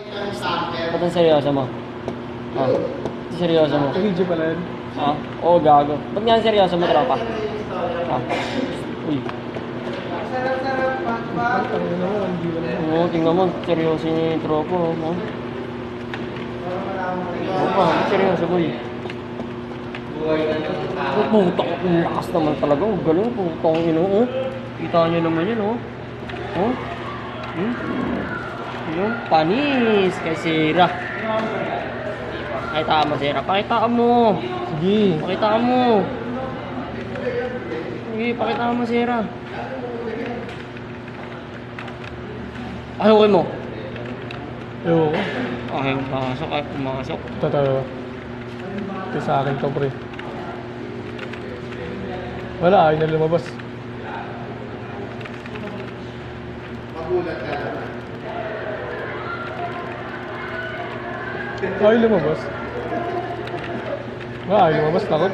Ba't ang seryoso mo? Ah, seryoso mo? Video pala yun. Ah, oo, gago. Ba't nga ang seryoso mo, tropa? Ah, uy. Tangin na mo, hindi mo na. Oo, tingnan mo, seryoso ni tropa, oh. Tropa, seryoso, boy. Putang, ang lakas naman talaga. Ang galing, putang ino, oh. Kita nyo naman yun, oh. Oh. Yung panis kay Sira. Pakita mo, Sira. Pakita mo. Sige. Pakita mo. Sige, pakita mo, Sira. Ayaw mo. Ewan ko. Okay, pumasok. Ay, pumasok. Totoo. Ito sa akin to, pre. Wala, ayaw na lumabas. Ayaw lumabas. Wala, ayaw lumabas. Takot.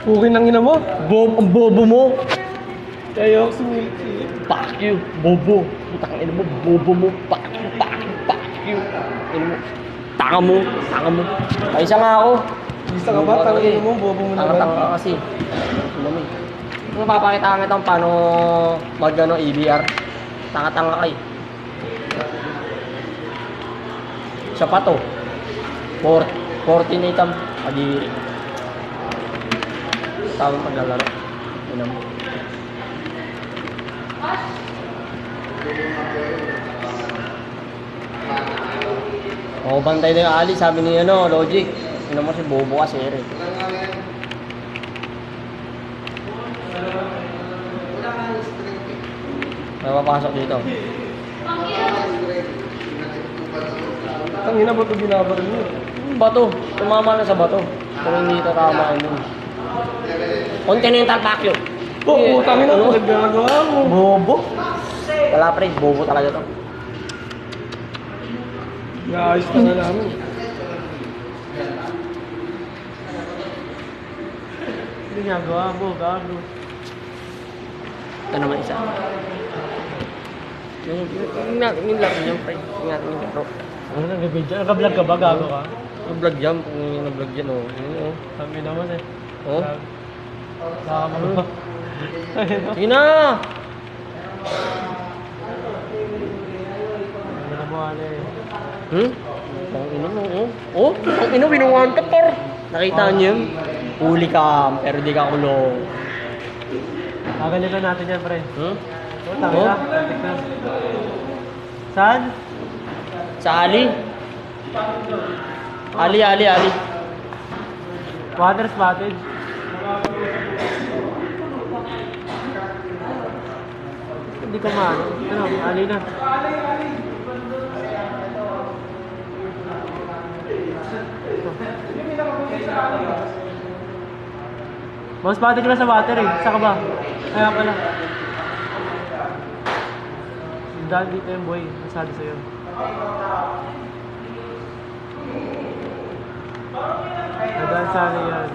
Pukin ng ina mo. Ang bobo mo. Ayaw ako sumilki. Fuck you, bobo. Putang ina mo, bobo mo. Fuck you, fuck you, fuck you. Ina mo. Tanga mo, tanga mo. Ay, isa nga ako. Isa ka ba? Tangin mo, bobo mo naman. Tanga ka kasi. Ina mo. Kung papakita kita kung paano mag-ano, EBR. Tanga-tanga kay. Siya pa to. 14 item. Kadiri. Tawang paglalaro. Ina mo. Oh, bantay na yung Ali, sabi ni ano, Logic. Ina mo si bobo kasi, Ere. May mapasok dito. Tangina ba ito binabaril mo? Bato. Tumama na sa bato. Pero hindi tatama yun. Continental vacuum. Oo, tangina mo. Nagagawa mo. Bobo. Wala pre, bobo talaga to. Naayos na nga namin. Hindi ginagawa mo, gago. Ito naman isa. Yung laro niyan pre. Yung natin yung laro. Ano nag-video? Nag-vlog ka ba? Gago ka? Nag-vlog yan. Kung yung nag-vlog yan, oh. Ano, oh. Kami naman eh. Oh? Nakakamaluha. Sige na! Ano na mo, ano eh. Ang ino mo, oh. Oh, ang ino, binuwan ka, por. Nakita niyo yun? Huli ka, pero di ka kulong. Kagalitan natin yan, pre. Hmm? Oh, tama na. Tignan. Saan? Sa Ali? Ali. Water spotted. Hindi ko maano. Ano, ali na. Mas spotted ka na sa water eh. Saka ba? Kaya pala. Dahil dito yung boy. Masali sa'yo. Nadaan sana yan.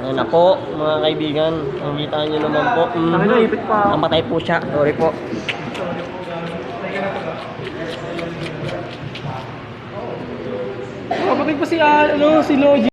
Ayan na po, mga kaibigan. Ang kita nyo naman po. Nakita, ipit pa ako. Namatay po siya. Sorry po. Kapatid pa si, si Logi.